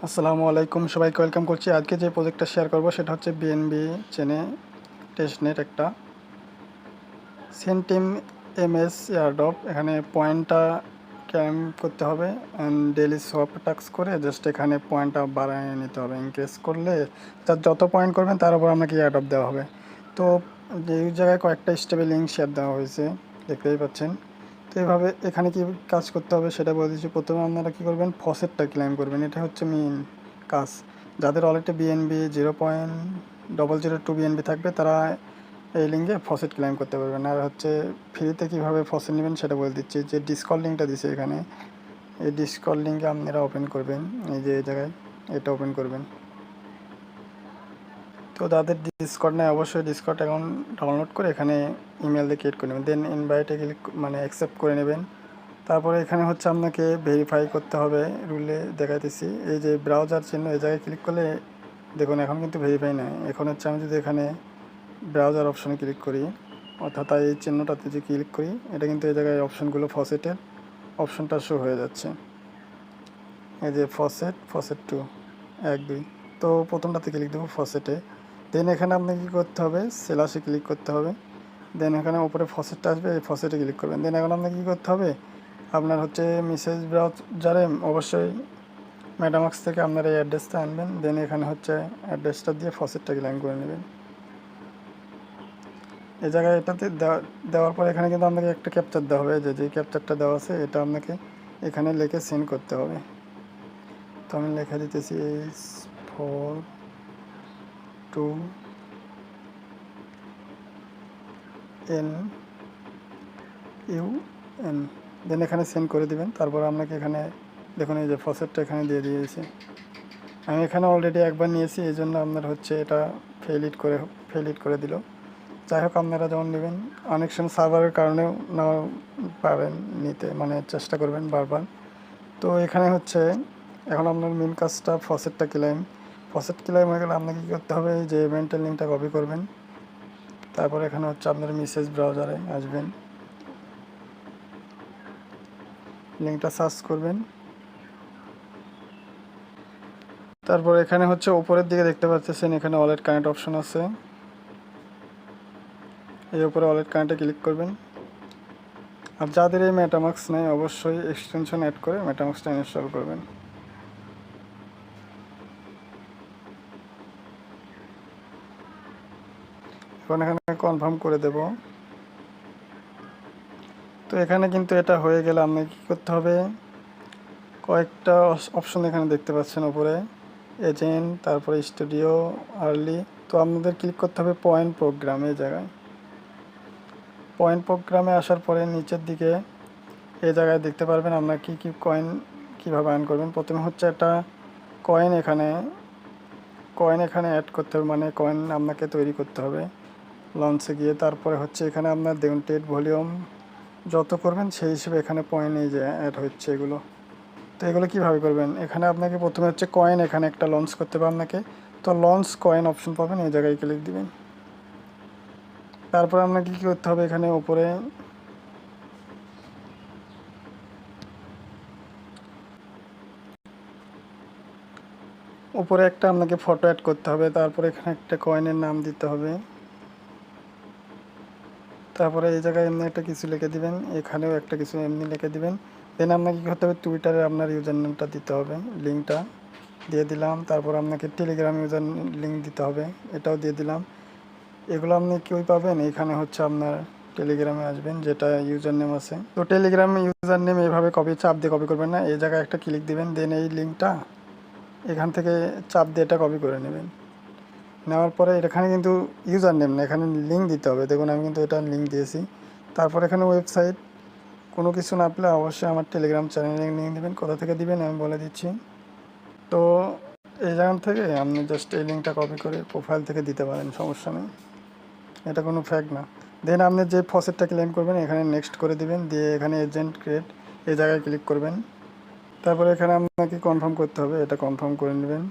আসসালামু আলাইকুম, সবাইকে ওয়েলকাম করছি। আজকে যে প্রজেক্টটা শেয়ার করব সেটা হচ্ছে বিএনবি চেনে টেস্টনেট একটা সেন্টিম এমএস এয়ারড্রপ। এখানে পয়েন্টটা ক্যাম করতে হবে অ্যান্ড ডেইলি সোয়াপ টাক্স করে জাস্ট এখানে পয়েন্টটা বাড়ায় নিতে হবে। ইনক্রিজ করলে তার যত পয়েন্ট করবেন তার উপর আপনাকে এয়ারড্রপ দেওয়া হবে। তো এই জায়গায় কয়েকটা স্টেপে লিঙ্ক শেয়ার দেওয়া হয়েছে, দেখতেই পাচ্ছেন। তো এইভাবে এখানে কি কাজ করতে হবে সেটা বলে দিচ্ছি। প্রথমে আপনারা কী করবেন, ফসেটটা ক্লেম করবেন, এটা হচ্ছে মেইন কাজ। যাদের অলরেডি বিএনবি 0.002 বিএনবি থাকবে তারা এই লিঙ্কে ফসেট ক্লেম করতে পারবেন। আর হচ্ছে ফ্রিতে কীভাবে ফসেট নেবেন সেটা বলে দিচ্ছি। যে ডিসকল লিঙ্কটা দিছে এখানে, এই ডিসকল লিঙ্কে আপনারা ওপেন করবেন, এই যে এই জায়গায় এটা ওপেন করবেন। তো যাদের ডিসকর্ড নেয় অবশ্যই ডিসকর্ড অ্যাকাউন্ট ডাউনলোড করে এখানে ইমেল দিয়ে ক্রিয়েট করে নেবেন, দেন ইনভাইটে ক্লিক মানে অ্যাকসেপ্ট করে নেবেন। তারপরে এখানে হচ্ছে আপনাকে ভেরিফাই করতে হবে, রুলে দেখাইতেছি। এই যে ব্রাউজার চিহ্ন এই জায়গায় ক্লিক করলে দেখুন এখন কিন্তু ভেরিফাই নয়। এখন হচ্ছে আমি যদি এখানে ব্রাউজার অপশনে ক্লিক করি, অর্থাৎ এই চিহ্নটাতে যে ক্লিক করি, এটা কিন্তু এই জায়গায় অপশনগুলো ফসেটের অপশনটা শো হয়ে যাচ্ছে। এই যে ফসেট 2, 1 2। তো প্রথমটাতে ক্লিক দেবো ফসেটে। দেন এখানে আপনাকে কী করতে হবে, সেলাসে ক্লিক করতে হবে। দেন এখানে উপরে ফসেটটা আসবে, এই ফসেটে ক্লিক করবেন। দেন এখন আপনাকে কী করতে হবে, আপনার হচ্ছে মেসেজ ব্রাউজারে অবশ্যই মেটামাক্স থেকে আপনার এই অ্যাড্রেসটা আনবেন। দেন এখানে হচ্ছে অ্যাড্রেসটা দিয়ে ফসেটটা ক্লেম করে নেবেন। এই জায়গায় এটাতে দেওয়ার পর এখানে কিন্তু আপনাকে একটা ক্যাপচার দেওয়া হবে, যে ক্যাপচারটা দেওয়া আছে এটা আপনাকে এখানে লিখে সেন্ড করতে হবে। তো আমি লেখা দিতেছি H42NUN। দেন এখানে সেন্ড করে দিবেন। তারপর আপনাকে এখানে দেখুন এই যে ফসেটটা এখানে দিয়ে দিয়েছে। আমি এখানে অলরেডি একবার নিয়েছি, এই জন্য আপনার হচ্ছে এটা ফেল করে দিল। যাই হোক, আপনারা যেমন নেবেন, অনেক সময় সার্ভারের কারণেও নাও পারেন নিতে, মানে চেষ্টা করবেন বারবার। তো এখানে হচ্ছে এখন আপনার মেন কাজটা ফসেট ক্লেম হয়ে গেলে আপনাকে কী করতে হবে, যে ইভেন্টের লিঙ্কটা কপি করবেন। তারপর এখানে হচ্ছে আপনার মেসেজ ব্রাউজারে আসবেন, লিঙ্কটা সার্চ করবেন। তারপর এখানে হচ্ছে উপরের দিকে দেখতে পাচ্ছেন এখানে ওয়ালেট কানেক্ট অপশন আছে, এই উপরে ওয়ালেট কানেক্টে ক্লিক করবেন। আর যাদের এই মেটামাক্স নেই অবশ্যই এক্সটেনশন অ্যাড করে মেটামাক্সটা ইনস্টল করবেন। এখন এখানে কনফার্ম করে দেব। তো এখানে কিন্তু এটা হয়ে গেলে আপনাকে কী করতে হবে, কয়েকটা অপশন এখানে দেখতে পাচ্ছেন উপরে, এজেন্ট, তারপরে স্টুডিও, আর্লি। তো আপনাদের ক্লিক করতে হবে পয়েন্ট প্রোগ্রাম। এই জায়গায় পয়েন্ট প্রোগ্রামে আসার পরে নিচের দিকে এই জায়গায় দেখতে পারবেন আপনার কী কয়েন কীভাবে আর্ন করবেন। প্রথমে হচ্ছে একটা কয়েন এখানে অ্যাড করতে হবে, মানে কয়েন আপনাকে তৈরি করতে হবে লঞ্চে গিয়ে। তারপরে হচ্ছে এখানে আপনার দেখুন টেট ভলিউম যত করবেন সেই হিসেবে এখানে পয়েন্ট এই যে অ্যাড হচ্ছে এগুলো। তো এগুলো কীভাবে করবেন, এখানে আপনাকে প্রথমে হচ্ছে কয়েন এখানে একটা লঞ্চ করতে হবে আপনাকে। তো লঞ্চ কয়েন অপশন পাবেন, এই জায়গায় ক্লিক দিবেন। তারপর আপনাকে কী করতে হবে, এখানে উপরে একটা আপনাকে ফটো অ্যাড করতে হবে। তারপরে এখানে একটা কয়েনের নাম দিতে হবে। তারপরে এই জায়গায় এমনি একটা কিছু লিখে দিবেন, এখানেও একটা কিছু এমনি লিখে দিবেন। দেন আপনাকে কী করতে হবে, টুইটারে আপনার ইউজার নেমটা দিতে হবে, লিঙ্কটা দিয়ে দিলাম। তারপর আপনাকে টেলিগ্রাম ইউজার লিঙ্ক দিতে হবে, এটাও দিয়ে দিলাম। এগুলো আপনি কই পাবেন, এখানে হচ্ছে আপনার টেলিগ্রামে আসবেন, যেটা ইউজার নেম আছে। তো টেলিগ্রামে ইউজার নেম এইভাবে চাপ দিয়ে কপি করবেন না, এই জায়গায় একটা ক্লিক দিবেন। দেন এই লিঙ্কটা এখান থেকে চাপ দিয়ে এটা কপি করে নেবেন। নেওয়ার পরে এখানে কিন্তু ইউজার নেম না, এখানে লিঙ্ক দিতে হবে। দেখুন আমি কিন্তু এটা লিঙ্ক দিয়েছি। তারপর এখানে ওয়েবসাইট, কোনো কিছু না পেলে অবশ্যই আমার টেলিগ্রাম চ্যানেলে লিঙ্ক দেবেন। কোথা থেকে দিবেন আমি বলে দিচ্ছি। তো এই জায়গা থেকে আপনি জাস্ট এই লিঙ্কটা কপি করে প্রোফাইল থেকে দিতে পারেন, সমস্যা নেই, এটা কোনো ফ্যাক না। দেন আপনি যে ফসেটটা ক্লেম করবেন এখানে নেক্সট করে দিবেন, দিয়ে এখানে এজেন্ট ক্রিয়েট এই জায়গায় ক্লিক করবেন। তারপরে এখানে আপনাকে কনফার্ম করতে হবে, এটা কনফার্ম করে নেবেন।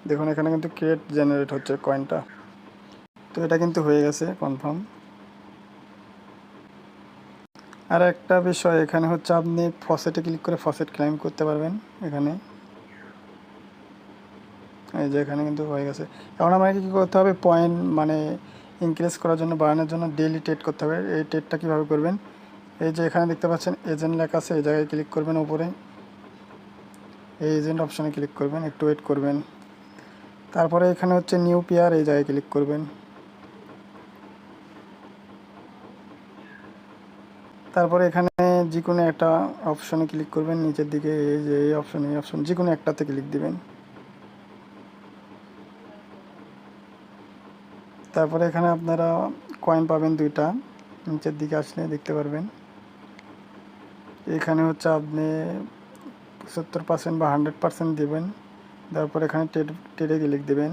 দেখুন এখানে কিন্তু ক্রিয়েট জেনারেট হচ্ছে কয়েনটা, তো এটা কিন্তু হয়ে গেছে কনফার্ম। আর একটা বিষয় এখানে হচ্ছে আপনি ফসেটে ক্লিক করে ফসেট ক্লেম করতে পারবেন এখানে। এই যে এখানে কিন্তু হয়ে গেছে। এখন আমাকে কী করতে হবে, পয়েন্ট মানে ইনক্রিজ করার জন্য, বাড়ানোর জন্য ডেইলি ট্রেড করতে হবে। এই ট্রেডটা কীভাবে করবেন, এই যে এখানে দেখতে পাচ্ছেন এজেন্ট লেখা আছে, এই জায়গায় ক্লিক করবেন উপরে, এই এজেন্ট অপশানে ক্লিক করবেন, একটু ওয়েট করবেন। তারপরে এখানে হচ্ছে নিউ পেয়ার, এই জায়গায় ক্লিক করবেন। তারপরে এখানে যে কোনো একটা অপশনে ক্লিক করবেন, নিচের দিকে এই যে এই অপশন যে কোনো একটাতে ক্লিক দিবেন। তারপরে এখানে আপনারা কয়েন পাবেন 2টা, নিচের দিকে আসলে দেখতে পারবেন। এখানে হচ্ছে আপনি 75% বা 100% দেবেন, তারপর এখানে ট্রেডে ক্লিক দেবেন।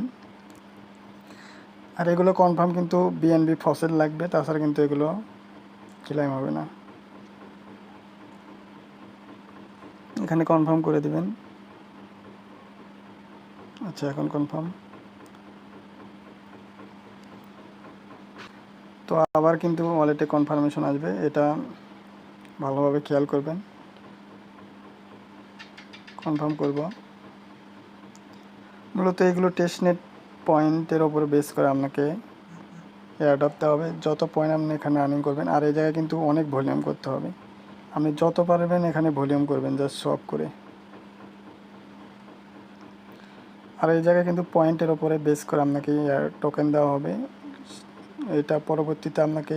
আর এগুলো কনফার্ম কিন্তু বিএনবি ফসেল লাগবে, তাছাড়া কিন্তু এগুলো ক্লেম হবে না। এখানে কনফার্ম করে দিবেন। আচ্ছা, এখন কনফার্ম। তো আবার কিন্তু ওয়ালেটে কনফার্মেশন আসবে, এটা ভালোভাবে খেয়াল করবেন। কনফার্ম করব। মূলত এগুলো টেস্টনেট পয়েন্টের ওপরে বেস করে আপনাকে এয়ারড্রপ দেওয়া হবে। যত পয়েন্ট আপনি এখানে আর্নিং করবেন, আর এই জায়গায় কিন্তু অনেক ভলিউম করতে হবে। আপনি যত পারবেন এখানে ভলিউম করবেন, জাস্ট সব করে। আর এই জায়গায় কিন্তু পয়েন্টের ওপরে বেস করে আপনাকে টোকেন দেওয়া হবে। এটা পরবর্তীতে আপনাকে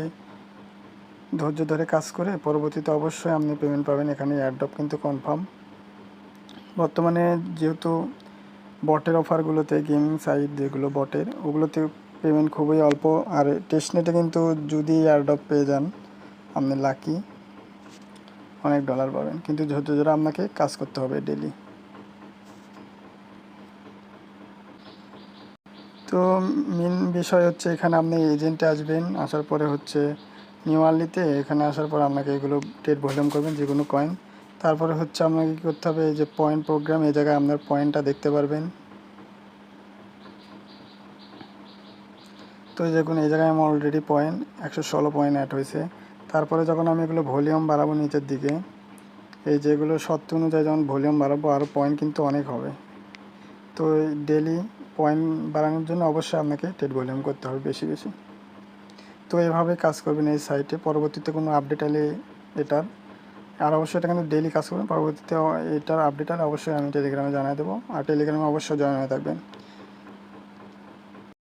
ধৈর্য ধরে কাজ করে পরবর্তীতে অবশ্যই আপনি পেমেন্ট পাবেন। এখানে এয়ারড্রপ কিন্তু কনফার্ম। বর্তমানে যেহেতু বটের অফারগুলোতে, গেমিং সাইট যেগুলো বটের, ওগুলোতে পেমেন্ট খুবই অল্প। আর টেস্টনেটে কিন্তু যদি এয়ারড্রপ পেয়ে যান, আপনি লাকি, অনেক ডলার পাবেন। কিন্তু ধৈর্য ধরে আপনাকে কাজ করতে হবে ডেলি। তো মেন বিষয় হচ্ছে এখানে আপনি এজেন্টে আসবেন, আসার পরে হচ্ছে নিউ আর্লিতে, এখানে আসার পর আপনাকে এগুলো ট্রেড ভলিউম করবেন যে কোনো কয়েন। তারপরে হচ্ছে আপনাকে কী করতে হবে, এই যে পয়েন্ট প্রোগ্রাম, এই জায়গায় আপনার পয়েন্টটা দেখতে পারবেন। তো দেখুন এই জায়গায় আমার অলরেডি পয়েন্ট 116 পয়েন্ট অ্যাড হয়েছে। তারপরে যখন আমি এগুলো ভলিউম বাড়াবো নিচের দিকে, এই যেগুলো শর্ত অনুযায়ী যখন ভলিউম বাড়াবো, আরও পয়েন্ট কিন্তু অনেক হবে। তো ডেলি পয়েন্ট বাড়ানোর জন্য অবশ্যই আপনাকে ট্রেড ভলিউম করতে হবে বেশি বেশি। তো এভাবে কাজ করবেন এই সাইটে। পরবর্তীতে কোনো আপডেট এলে এটার, আর অবশ্যই এটা কিন্তু ডেলি কাজ করবেন। পরবর্তীতে এটার আপডেট হলে অবশ্যই আমি টেলিগ্রামে জানিয়ে দেবো, আর টেলিগ্রামে অবশ্যই জয়েন হয়ে থাকবেন।